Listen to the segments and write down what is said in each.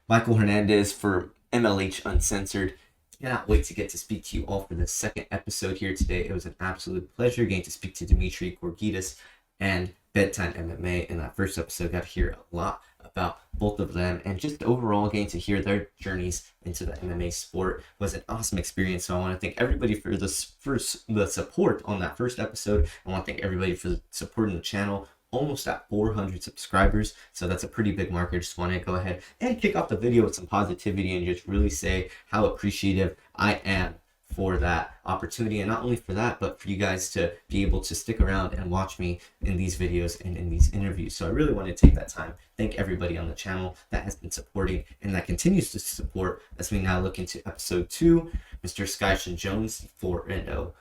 Michael Hernandez for MLH UnCensored. Cannot wait to get to speak to you all for the second episode here today. It was an absolute pleasure getting to speak to Dimitri Gorgidas and Bedtime MMA. In that first episode, got to hear a lot about both of them and just overall getting to hear their journeys into the MMA sport was an awesome experience. So I want to thank everybody for the support on that first episode. I want to thank everybody for supporting the channel. Almost at 400 subscribers, so that's a pretty big mark. I just want to go ahead and kick off the video with some positivity and just really say how appreciative I am for that opportunity, and not only for that, but for you guys to be able to stick around and watch me in these videos and in these interviews. So I really want to take that time, thank everybody on the channel that has been supporting and that continues to support as we now look into episode 2. Mr. Skyshin Jones, 4-0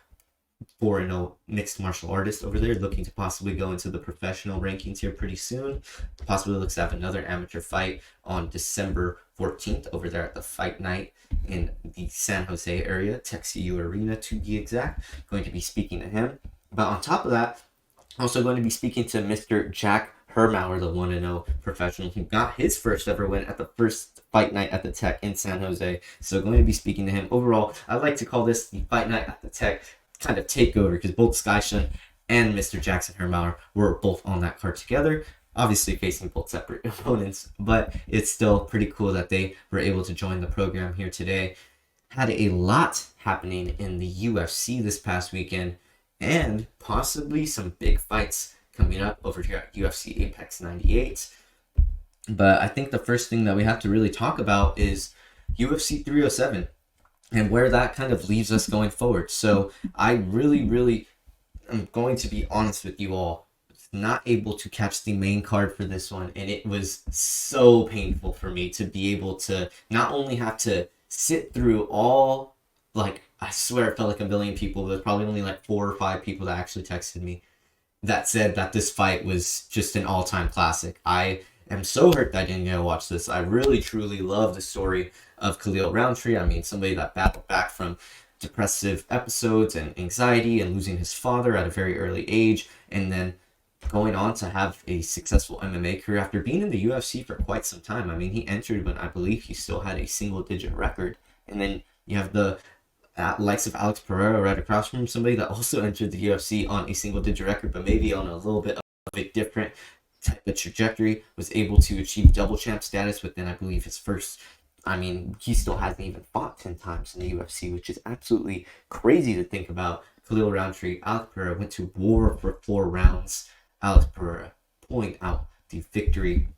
mixed martial artist over there, looking to possibly go into the professional rankings here pretty soon. Possibly looks to have another amateur fight on December 14th over there at the Fight Night in the San Jose area, TexUU Arena to be exact. Going to be speaking to him. But on top of that, also going to be speaking to Mr. Jack Hermauer, the 1-0 professional who got his first ever win at the first Fight Night at the Tech in San Jose. So going to be speaking to him. Overall, I'd like to call this the Fight Night at the Tech kind of takeover because both Skyshin and Mr. Jackson Hermauer were both on that card together, obviously facing both separate opponents, but it's still pretty cool that they were able to join the program here today. Had a lot happening in the UFC this past weekend and possibly some big fights coming up over here at UFC Apex 98. But I think the first thing that we have to really talk about is UFC 307. And where that kind of leaves us going forward. So I really am going to be honest with you all. Not able to catch the main card for this one. And it was so painful for me to be able to not only have to sit through all, like, I swear it felt like a million people. There's probably only like 4 or 5 people that actually texted me that said that this fight was just an all-time classic. I am so hurt that I didn't get to watch this. I really, truly love the story of Khalil Roundtree. I mean, somebody that battled back from depressive episodes and anxiety and losing his father at a very early age, and then going on to have a successful MMA career after being in the UFC for quite some time. I mean, he entered when I believe he still had a single-digit record. And then you have the likes of Alex Pereira right across from somebody that also entered the UFC on a single-digit record, but maybe on a little bit of a different type of trajectory, was able to achieve double champ status within, I believe, his first. I mean, he still hasn't even fought 10 times in the UFC, which is absolutely crazy to think about. Khalil Roundtree, Alex Pereira went to war for 4 rounds. Alex Pereira pulling out the victory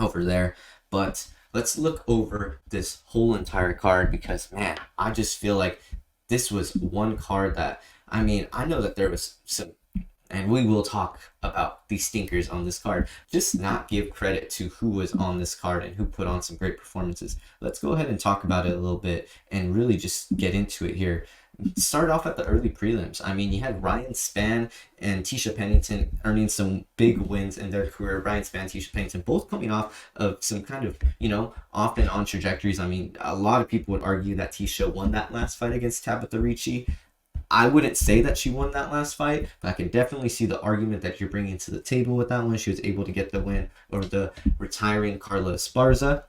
over there. But let's look over this whole entire card because, man, I just feel like this was one card that, I mean, I know that there was some, and we will talk about the stinkers on this card, just not give credit to who was on this card and who put on some great performances. Let's go ahead and talk about it a little bit and really just get into it here. Start off at the early prelims. I mean, you had Ryan Spann and Tisha Pennington earning some big wins in their career. Ryan Spann, Tisha Pennington, both coming off of some kind of, off and on trajectories. I mean, a lot of people would argue that Tisha won that last fight against Tabitha Ricci. I wouldn't say that she won that last fight, but I can definitely see the argument that you're bringing to the table with that one. She was able to get the win over the retiring Carla Esparza.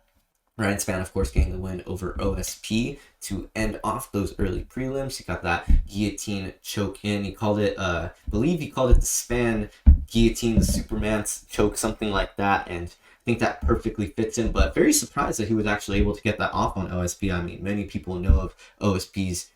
Ryan Spann, of course, getting the win over OSP to end off those early prelims. He got that guillotine choke in. He called it, I believe he called it the Spann guillotine, the Superman's choke, something like that. And I think that perfectly fits him, but very surprised that he was actually able to get that off on OSP. I mean, many people know of OSP's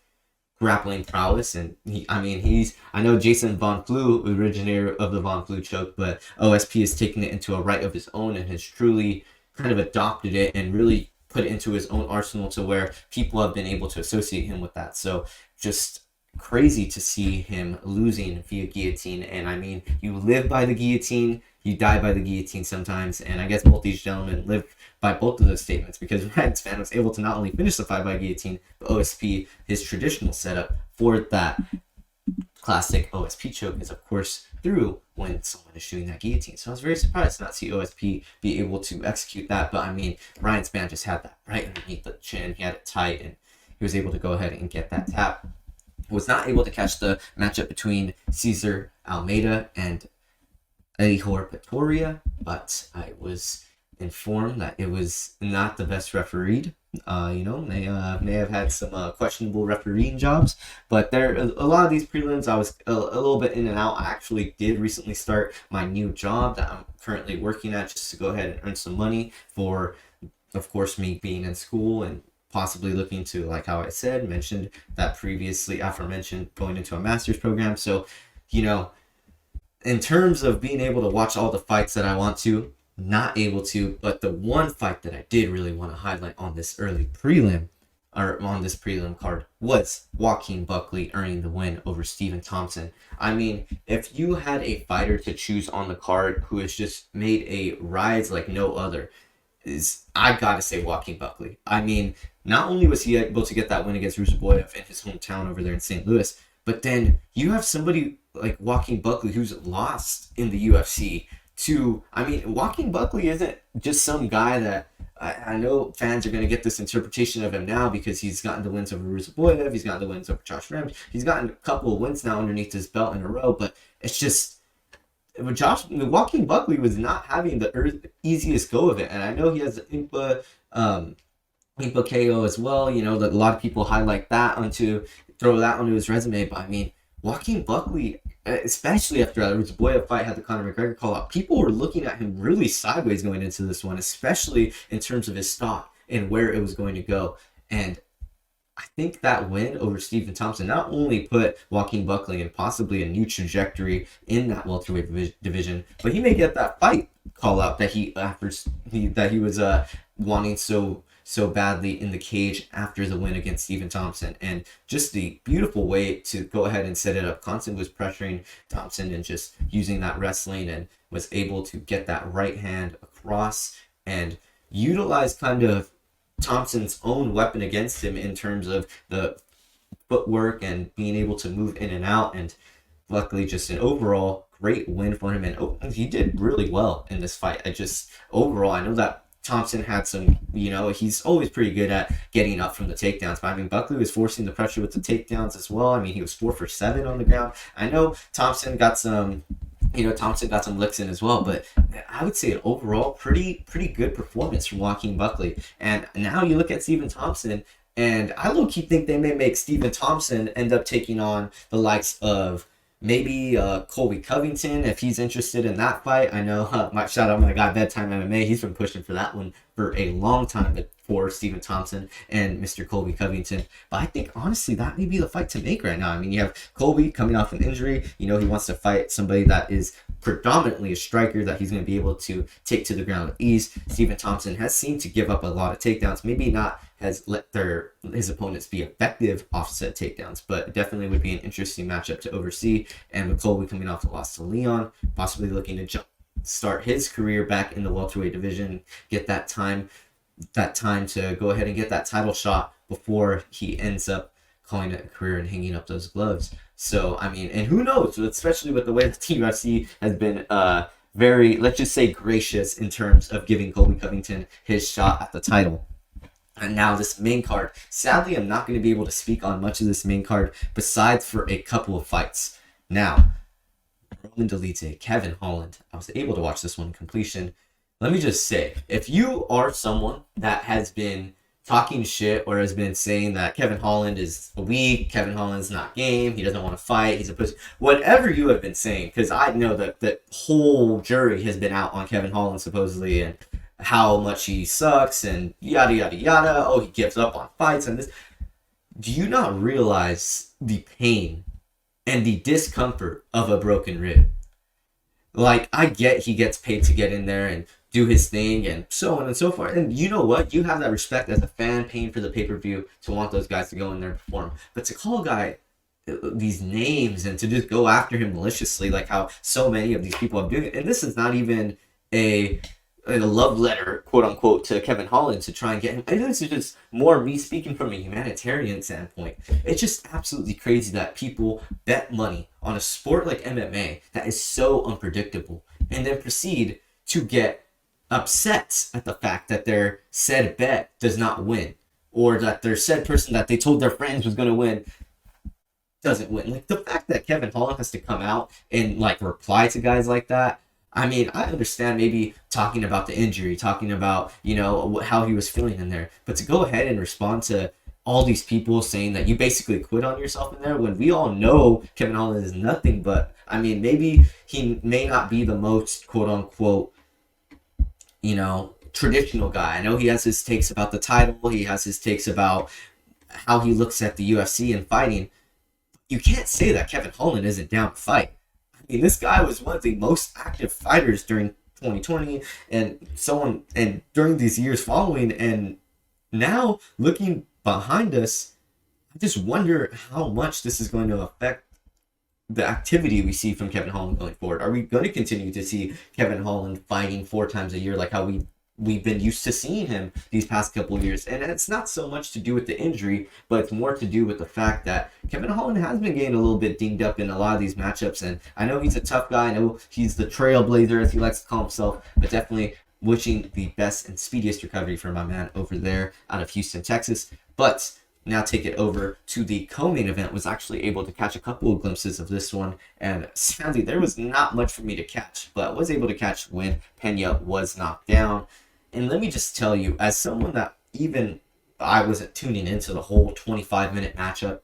grappling prowess, and I know Jason Von Flue, originator of the Von Flue choke, but OSP has taken it into a right of his own and has truly kind of adopted it and really put it into his own arsenal to where people have been able to associate him with that. So just crazy to see him losing via guillotine. And I mean, you live by the guillotine, you die by the guillotine sometimes. And I guess both these gentlemen live by both of those statements because Ryan Spann was able to not only finish the fight by guillotine, but OSP, his traditional setup for that classic OSP choke is, of course, through when someone is shooting that guillotine. So I was very surprised to not see OSP be able to execute that. But I mean, Ryan Spann just had that right underneath the chin. He had it tight, and he was able to go ahead and get that tap. Was not able to catch the matchup between Cesar Almeida and Ehor Pretoria, but I was informed that it was not the best refereed. May have had some questionable refereeing jobs, but there a lot of these prelims I was a little bit in and out. I actually did recently start my new job that I'm currently working at just to go ahead and earn some money for, of course, me being in school and possibly looking to, like how I said, mentioned that previously, aforementioned, going into a master's program. So, in terms of being able to watch all the fights that I want to, not able to, but the one fight that I did really want to highlight on this early prelim, or on this prelim card, was Joaquin Buckley earning the win over Stephen Thompson. I mean, if you had a fighter to choose on the card who has just made a rise like no other, I gotta say Joaquin Buckley. I mean, not only was he able to get that win against Rusaboyev in his hometown over there in St. Louis, but then you have somebody like Joaquin Buckley who's lost in the UFC to, I mean, Joaquin Buckley isn't just some guy that, I know fans are going to get this interpretation of him now because he's gotten the wins over Rusaboyev, he's gotten the wins over Josh Rams, he's gotten a couple of wins now underneath his belt in a row, but it's just, Joaquin Buckley was not having the easiest go of it, and I know he has the Impa KO as well. That a lot of people highlight that throw that onto his resume. But I mean, Joaquin Buckley, especially after the Rusaboyev fight had the Conor McGregor call out, people were looking at him really sideways going into this one, especially in terms of his stock and where it was going to go. And I think that win over Stephen Thompson not only put Joaquin Buckley in possibly a new trajectory in that welterweight division, but he may get that fight call out that he was wanting so badly in the cage after the win against Stephen Thompson. And just the beautiful way to go ahead and set it up. Constant was pressuring Thompson and just using that wrestling, and was able to get that right hand across and utilize kind of Thompson's own weapon against him in terms of the footwork and being able to move in and out. And luckily, just an overall great win for him. And he did really well in this fight. I know that Thompson had some, he's always pretty good at getting up from the takedowns. But I mean, Buckley was forcing the pressure with the takedowns as well. I mean, he was 4 for 7 on the ground. I know Thompson got some licks in as well, but I would say an overall pretty good performance from Joaquin Buckley. And now you look at Stephen Thompson, and I low-key think they may make Stephen Thompson end up taking on the likes of maybe Colby Covington if he's interested in that fight. I know, shout out my guy Bedtime MMA. He's been pushing for that one for a long time for Stephen Thompson and Mr. Colby Covington. But I think, honestly, that may be the fight to make right now. I mean, you have Colby coming off an injury. He wants to fight somebody that is predominantly a striker that he's going to be able to take to the ground with ease. Stephen Thompson has seemed to give up a lot of takedowns. Maybe not has let his opponents be effective offset takedowns, but definitely would be an interesting matchup to oversee. And with Colby coming off the loss to Leon, possibly looking to start his career back in the welterweight division, get that time to go ahead and get that title shot before he ends up calling it a career and hanging up those gloves. So, I mean, and who knows, especially with the way the UFC has been very, let's just say, gracious in terms of giving Colby Covington his shot at the title. And now this main card. Sadly, I'm not going to be able to speak on much of this main card besides for a couple of fights. Now, Roman Dolidze, Kevin Holland. I was able to watch this one in completion. Let me just say, if you are someone that has been talking shit or has been saying that Kevin Holland is weak, Kevin Holland's not game, he doesn't want to fight, he's a pussy, whatever you have been saying, because I know that the whole jury has been out on Kevin Holland supposedly and how much he sucks and yada yada yada, oh, he gives up on fights and this. Do you not realize the pain and the discomfort of a broken rib? Like, I get he gets paid to get in there and do his thing and so on and so forth. And you know what? You have that respect as a fan paying for the pay-per-view to want those guys to go in there and perform. But to call a guy these names and to just go after him maliciously, like how so many of these people have doing it, and this is not even a love letter, quote unquote, to Kevin Holland to try and get him. I know this is just more me speaking from a humanitarian standpoint. It's just absolutely crazy that people bet money on a sport like MMA that is so unpredictable and then proceed to get upset at the fact that their said bet does not win, or that their said person that they told their friends was going to win doesn't win. Like, the fact that Kevin Holland has to come out and like reply to guys like that, I mean, I understand maybe talking about the injury, talking about, how he was feeling in there, but to go ahead and respond to all these people saying that you basically quit on yourself in there when we all know Kevin Holland is nothing but, I mean, maybe he may not be the most quote unquote, traditional guy. I know he has his takes about the title, he has his takes about how he looks at the UFC and fighting. You can't say that Kevin Holland isn't down to fight. I mean, this guy was one of the most active fighters during 2020 and so on, and during these years following. And now, looking behind us, I just wonder how much this is going to affect the activity we see from Kevin Holland going forward. Are we going to continue to see Kevin Holland fighting 4 times a year like how we've been used to seeing him these past couple of years? And it's not so much to do with the injury, but it's more to do with the fact that Kevin Holland has been getting a little bit dinged up in a lot of these matchups. And I know he's a tough guy. I know he's the trailblazer, as he likes to call himself, but definitely wishing the best and speediest recovery for my man over there out of Houston, Texas. But now take it over to the co-main event. Was actually able to catch a couple of glimpses of this one, and sadly there was not much for me to catch, but was able to catch when Pena was knocked down. And let me just tell you, as someone that even I wasn't tuning into the whole 25-minute matchup,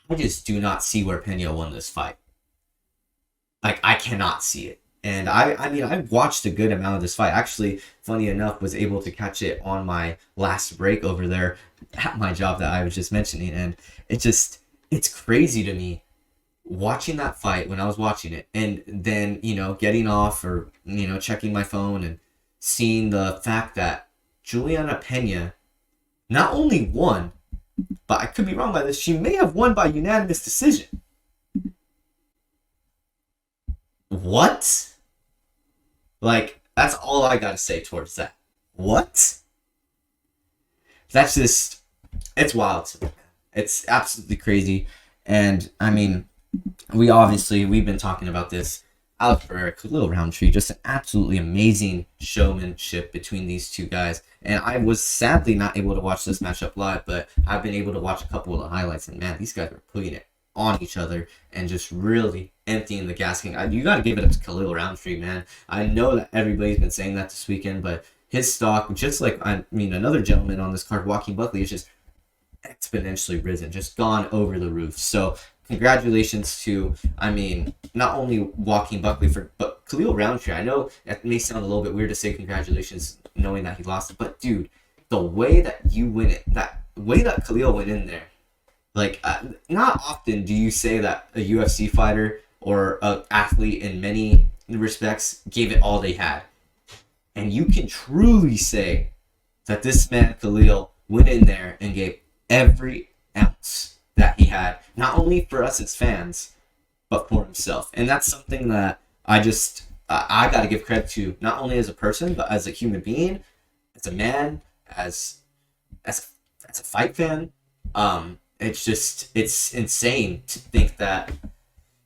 I just do not see where Pena won this fight. Like, I cannot see it. And I mean, I watched a good amount of this fight. Actually, funny enough, was able to catch it on my last break over there at my job that I was just mentioning. And it's crazy to me watching that fight when I was watching it. And then, getting off or, checking my phone and seeing the fact that Juliana Pena not only won, but I could be wrong by this, she may have won by unanimous decision. What? Like, that's all I gotta say towards that. What? That's just, it's wild to me. It's absolutely crazy. And, I mean, we've been talking about this. Alex Pereira, Khalil Roundtree, just an absolutely amazing showmanship between these two guys. And I was sadly not able to watch this matchup live, but I've been able to watch a couple of the highlights. And, man, these guys are putting it on each other and just really emptying the gas tank. You got to give it up to Khalil Roundtree, man. I know that everybody's been saying that this weekend, but his stock, just like, another gentleman on this card, Joaquin Buckley, is just exponentially risen, just gone over the roof. So congratulations to, not only Joaquin Buckley, but Khalil Roundtree. I know it may sound a little bit weird to say congratulations knowing that he lost, but dude, the way that you win it, that way that Khalil went in there, like, not often do you say that a UFC fighter or an athlete in many respects gave it all they had. And you can truly say that this man, Khalil, went in there and gave every ounce that he had, not only for us as fans, but for himself. And that's something that I got to give credit to, not only as a person, but as a human being, as a man, as a fight fan. It's insane to think that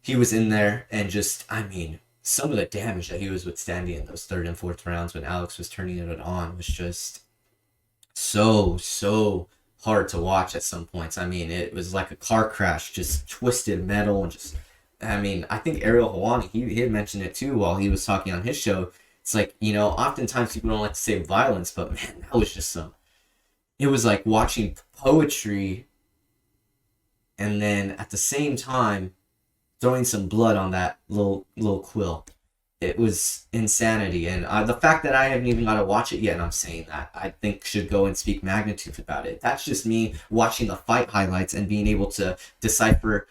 he was in there and just, some of the damage that he was withstanding in those third and fourth rounds when Alex was turning it on was just so hard to watch at some points. It was like a car crash, just twisted metal and just, I think Ariel Helwani, he had mentioned it too while he was talking on his show. It's like, oftentimes people don't like to say violence, but man, that was just it was like watching poetry and then at the same time throwing some blood on that little quill. It was insanity. And the fact that I haven't even got to watch it yet, and I'm saying that, I think should go and speak magnitude about it. That's just me watching the fight highlights and being able to decipher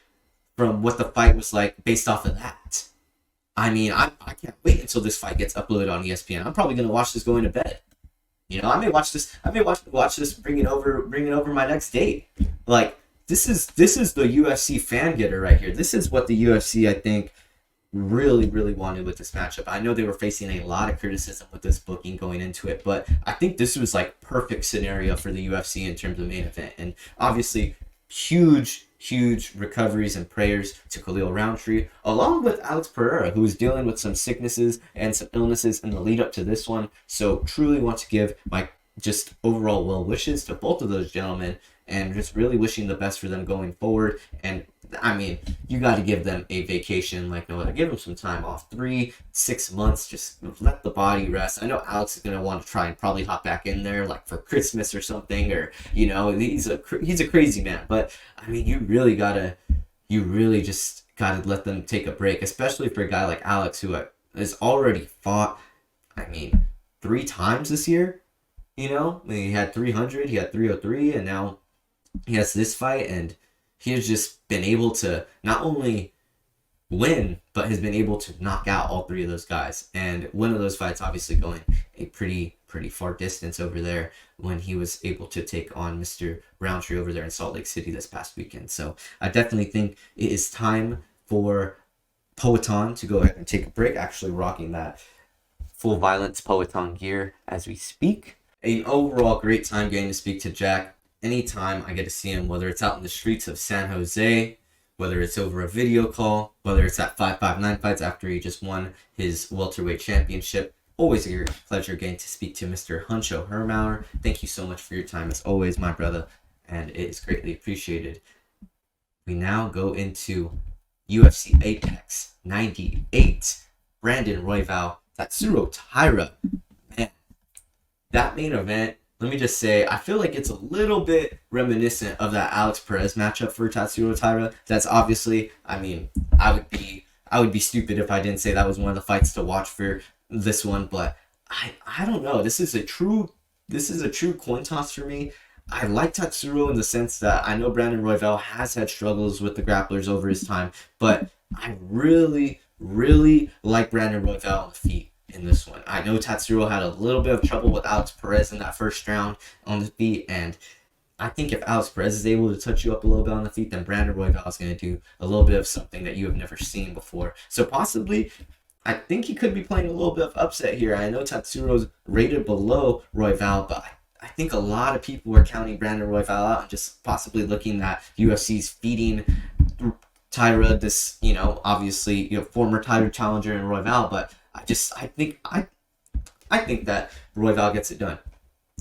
from what the fight was like based off of that. I can't wait until this fight gets uploaded on ESPN. I'm probably going to watch this going to bed. I may watch this, bring it over my next date. Like, this is the UFC fan getter right here. This is what the UFC, I think, really, really wanted with this matchup. I know they were facing a lot of criticism with this booking going into it, but I think this was like perfect scenario for the UFC in terms of main event. And obviously, huge recoveries and prayers to Khalil Roundtree, along with Alex Pereira, who was dealing with some sicknesses and some illnesses in the lead up to this one. So truly want to give my just overall well wishes to both of those gentlemen, and just really wishing the best for them going forward. And I mean, you got to give them a vacation like no other. Give them some time off. 3-6 months, just let the body rest. I know Alex is going to want to try and probably hop back in there like for Christmas or something, or, he's a crazy man. But, I mean, you really just got to let them take a break, especially for a guy like Alex who has already fought, I mean, 3 times this year. He had 300, he had 303, and now he has this fight, and he has just been able to not only win, but has been able to knock out all 3 of those guys. And one of those fights obviously going a pretty far distance over there when he was able to take on Mr. Roundtree over there in Salt Lake City this past weekend. So I definitely think it is time for Poatan to go ahead and take a break, actually rocking that Full Violence Poatan gear as we speak. An overall great time getting to speak to Jack. Anytime I get to see him, whether it's out in the streets of San Jose, whether it's over a video call, whether it's at 559 fights after he just won his welterweight championship, always a pleasure getting to speak to Mr. Huncho Hermauer. Thank you so much for your time as always, my brother, and it is greatly appreciated. We now go into UFC Apex 98. Brandon Royval, Tatsuro Taira. Man, that main event, let me just say, I feel like it's a little bit reminiscent of that Alex Perez matchup for Tatsuro Taira. That's obviously, I mean, I would be stupid if I didn't say that was one of the fights to watch for this one, but I don't know. This is a true coin toss for me. I like Tatsuro in the sense that I know Brandon Royval has had struggles with the grapplers over his time, but I really like Brandon Royval on the feet in this one. I know Tatsuro had a little bit of trouble with Alex Perez in that first round on the feet, and I think if Alex Perez is able to touch you up a little bit on the feet, then Brandon Royval is going to do a little bit of something that you have never seen before. So possibly, I think he could be playing a little bit of upset here. I know Tatsuro's rated below Royval, but I think a lot of people are counting Brandon Royval out and just possibly looking at UFC's feeding Taira this, obviously, former title challenger in Royval, but I think that Royval gets it done.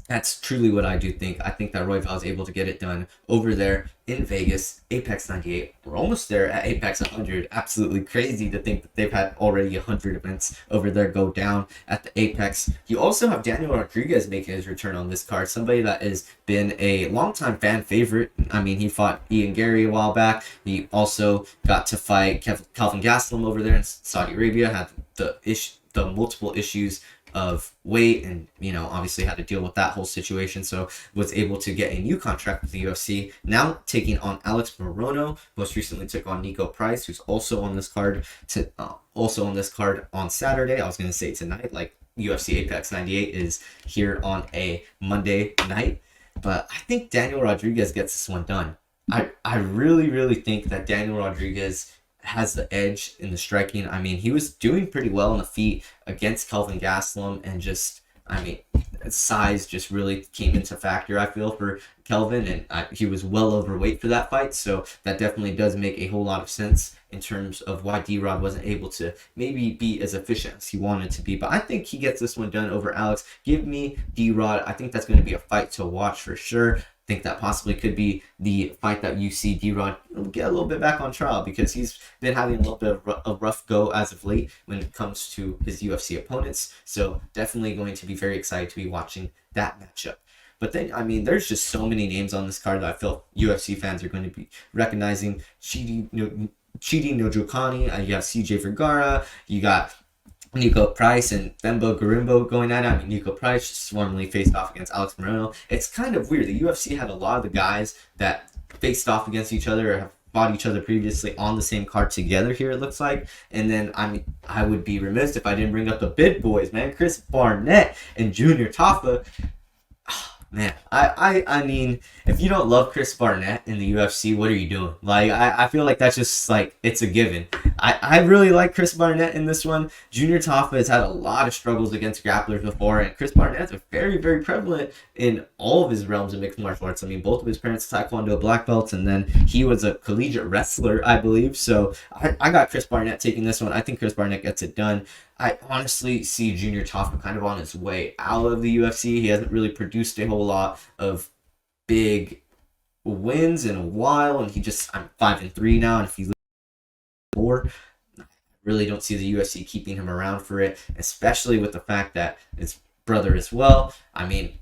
That's truly what I do think. I think that Royval is able to get it done over there in Vegas, Apex 98. We're almost there at Apex 100. Absolutely crazy to think that they've had already 100 events over there go down at the Apex. You also have Daniel Rodriguez making his return on this card, somebody that has been a longtime fan favorite. I mean, he fought Ian Gary a while back. He also got to fight Calvin Gastelum over there in Saudi Arabia, had the multiple issues of weight and obviously had to deal with that whole situation, so was able to get a new contract with the UFC. Now taking on Alex Morono, most recently took on Nico Price, who's also on this card on Saturday. I was going to say tonight, like UFC Apex 98 is here on a Monday night, but I think Daniel Rodriguez gets this one done. I really think that Daniel Rodriguez has the edge in the striking. I mean, he was doing pretty well on the feet against Kelvin Gastelum, and just, I mean, size just really came into factor, I feel, for Kelvin, and he was well overweight for that fight, so that definitely does make a whole lot of sense in terms of why D-Rod wasn't able to maybe be as efficient as he wanted to be. But I think he gets this one done over Alex. Give me D-Rod. I think that's going to be a fight to watch for sure. Think that possibly could be the fight that you see D-Rod get a little bit back on trial, because he's been having a little bit of a rough go as of late when it comes to his UFC opponents. So definitely going to be very excited to be watching that matchup. But then, I mean, there's just so many names on this card that I feel UFC fans are going to be recognizing. Chidi Njokuani, you have CJ Vergara, you got Nico Price and Bembo Garimbo going at it. I mean, Nico Price just formerly faced off against Alex Morono. It's kind of weird. The UFC had a lot of the guys that faced off against each other or have fought each other previously on the same card together here, it looks like. And then, I mean, I would be remiss if I didn't bring up the big boys, man. Chris Barnett and Junior Tafa. Man, I mean, if you don't love Chris Barnett in the UFC, what are you doing? Like, I feel like that's just, like, it's a given. I really like Chris Barnett in this one. Junior Tafa has had a lot of struggles against grapplers before, and Chris Barnett's very prevalent in all of his realms of mixed martial arts. I mean, both of his parents are Taekwondo black belts, and then he was a collegiate wrestler, I believe. So I got Chris Barnett taking this one. I think Chris Barnett gets it done. I honestly see Junior Tafa kind of on his way out of the UFC. He hasn't really produced a whole lot of big wins in a while, and I'm 5-3 now, and if he loses 4, I really don't see the UFC keeping him around for it, especially with the fact that his brother as well. I mean,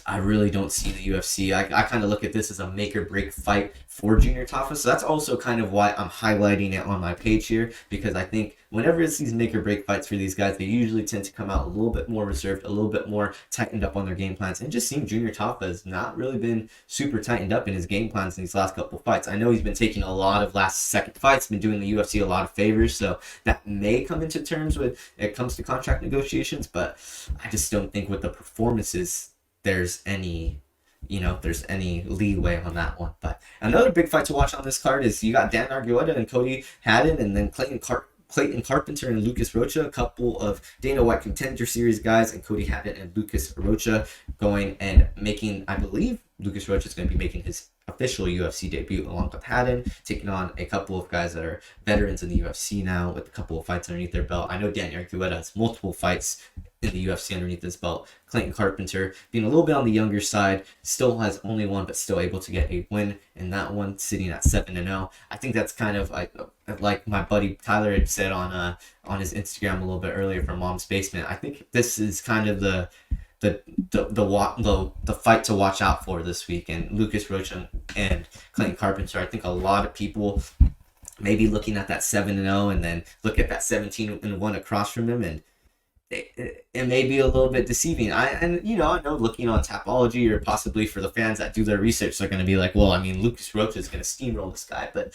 I really don't see the UFC. I kind of look at this as a make or break fight for Junior Tafa. So that's also kind of why I'm highlighting it on my page here, because I think whenever it's these make or break fights for these guys, they usually tend to come out a little bit more reserved, a little bit more tightened up on their game plans. And just seeing Junior Tafa has not really been super tightened up in his game plans in these last couple of fights. I know he's been taking a lot of last second fights, been doing the UFC a lot of favors, so that may come into terms when it comes to contract negotiations, but I just don't think with the performances there's any leeway on that one. But another big fight to watch on this card is you got Dan Argueta and Cody Haddon, and then Clayton Carpenter and Lucas Rocha, a couple of Dana White Contender Series guys, and Cody Haddon and Lucas Rocha going and making, I believe Lucas Rocha is going to be making his official UFC debut along with Haddon, taking on a couple of guys that are veterans in the UFC now with a couple of fights underneath their belt. I know Dan Argueta has multiple fights in the UFC underneath his belt. Clayton Carpenter being a little bit on the younger side, still has only one, but still able to get a win in that one, sitting at 7-0. I think that's kind of like my buddy Tyler had said on his Instagram a little bit earlier from Mom's Basement. I think this is kind of the fight to watch out for this week. And Lucas Rocha and Clayton Carpenter, I think a lot of people maybe looking at that 7-0 and then look at that 17-1 across from him, and it may be a little bit deceiving. I know looking on Tapology, or possibly for the fans that do their research, they're going to be like, well, I mean, Lucas Rocha is going to steamroll this guy, but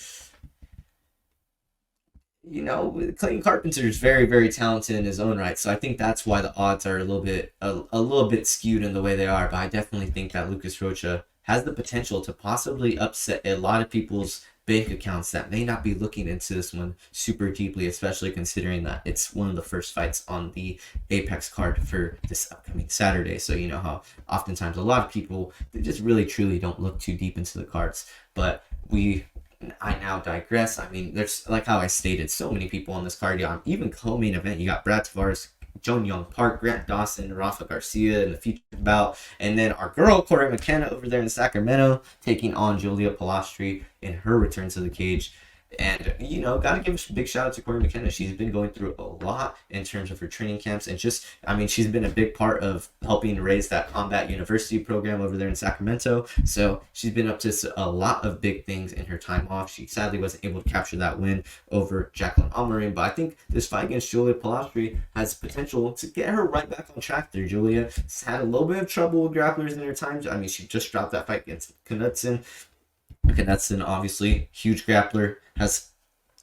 Clayton Carpenter is very, very talented in his own right. So I think that's why the odds are a little bit skewed in the way they are. But I definitely think that Lucas Rocha has the potential to possibly upset a lot of people's bank accounts that may not be looking into this one super deeply, especially considering that it's one of the first fights on the Apex card for this upcoming Saturday. So you know how oftentimes a lot of people, they just really truly don't look too deep into the cards. But I now digress. I mean, there's, like how I stated, so many people on this card. Yeah, even co-main event, you got Brad Tavares, Joan Young Park, Grant Dawson, Rafa Garcia in the featured bout, and then our girl Corey McKenna over there in Sacramento taking on Julia Palastri in her return to the cage. And, gotta give a big shout out to Corey McKenna. She's been going through a lot in terms of her training camps, and she's been a big part of helping raise that Combat University program over there in Sacramento. So she's been up to a lot of big things in her time off. She sadly wasn't able to capture that win over Jacqueline Almarin, but I think this fight against Julia Palastri has potential to get her right back on track there. Julia has had a little bit of trouble with grapplers in her times. I mean, she just dropped that fight against Knudsen. Knudsen, obviously, huge grappler, has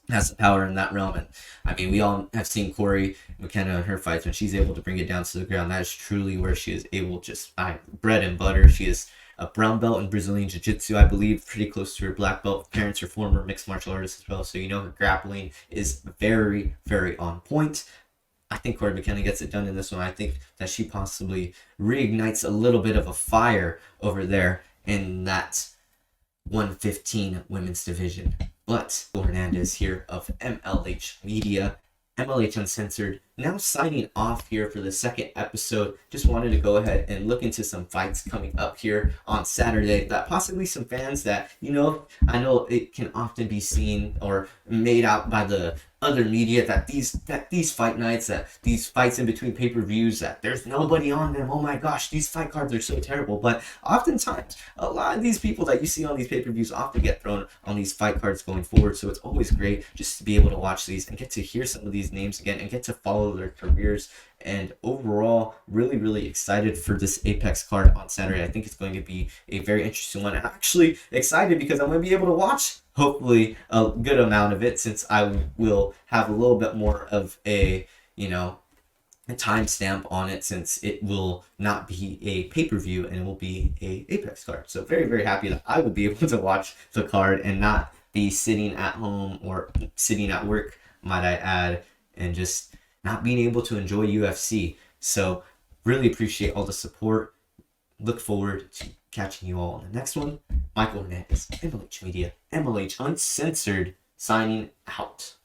the power in that realm. And I mean, we all have seen Corey McKenna in her fights when she's able to bring it down to the ground. That is truly where she is able, bread and butter. She is a brown belt in Brazilian Jiu-Jitsu, I believe, pretty close to her black belt. Parents are former mixed martial artists as well, so her grappling is very, very on point. I think Corey McKenna gets it done in this one. I think that she possibly reignites a little bit of a fire over there in that 115 women's division. But Hernandez here of MLH Media, MLH UnCensored, now signing off here for the second episode. Just wanted to go ahead and look into some fights coming up here on Saturday that possibly some fans that, I know it can often be seen or made out by the other media that these fight nights, that these fights in between pay-per-views, that there's nobody on them. Oh my gosh, these fight cards are so terrible. But oftentimes, a lot of these people that you see on these pay-per-views often get thrown on these fight cards going forward. So it's always great just to be able to watch these and get to hear some of these names again and get to follow their careers. And overall, really, really excited for this Apex card on Saturday. I think it's going to be a very interesting one. I'm actually excited because I'm going to be able to watch, hopefully, a good amount of it, since I will have a little bit more of a timestamp on it, since it will not be a pay-per-view and it will be a Apex card. So very, very happy that I will be able to watch the card and not be sitting at home or sitting at work, might I add, and just not being able to enjoy UFC. So really appreciate all the support. Look forward to catching you all on the next one. Michael Hernandez, MLH Media, MLH UnCensored, signing out.